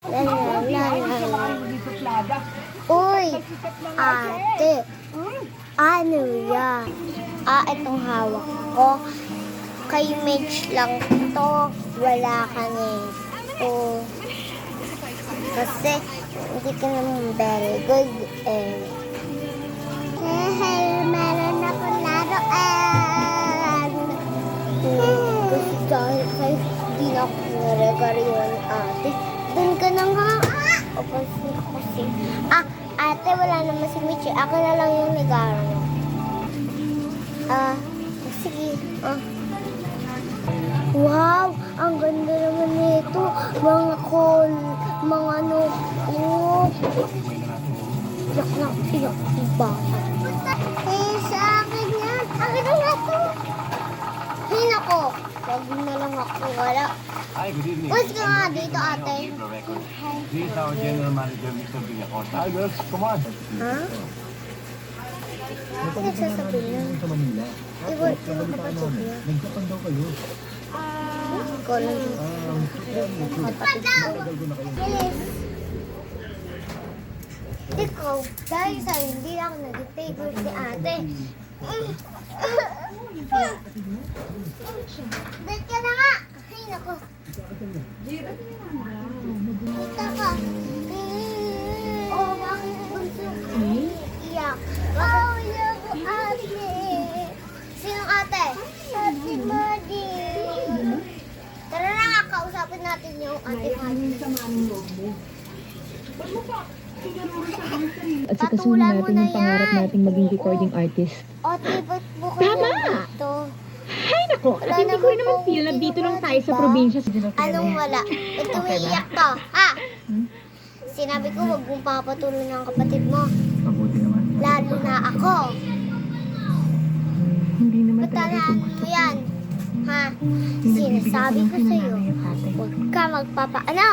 La, la, la, la, la. Uy, ate. Ano yan? Itong hawak ko. Kay Mitch lang to. Wala ka nito. Kasi, hindi ka naman very good eh. Meron ako laruan. Kasi dahil kayo, di na ako naregaryon ate. Doon ka na nga. O kasi. Ate, wala naman si Mitch. Ako na lang yung nagaro. Sige. Wow! Ang ganda naman nito. Mga iyak na iyak ba? Sa akin yan. Akin na nga to. Ay, nako. Wag na lang ako. Wala. Hi, good evening. Pwede ka nga dito, ate. This is our General Manager, Mr. Villacorta. Hi, girls. Come on. Ha? Ano nagsasabihin yan? Sa Manila. Iwan kapatid niya. Nagkapan daw kayo. Ikaw lang yung kapatid mo. Bilis. Ikaw, dahil sa hindi ako nag-favorite si ate. Ba't ka na nga? Ay, naku. Dito ka. Bakit bunso? Iyak. Iyak ko, ate. Sinong ate? Ate Madi. Tara na nga, kausapin natin yung ate Madi. At sikasuhin natin yung pangarap nating maging recording artist. Ate, ba't mo kayo dito? Ay nako, at hindi ko naman feel na dito lang tayo sa probinsya. Anong wala? Ba't umiiyak to? Ha? Sinabi ko, huwag mong papatuloy ng kapatid mo. Mabuti naman. Lalo na ako. Hindi naman Ba't talaan mo yan? Ha? Sinasabi ko sa'yo, huwag ka magpapaano.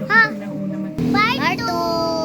Ha? Part 2!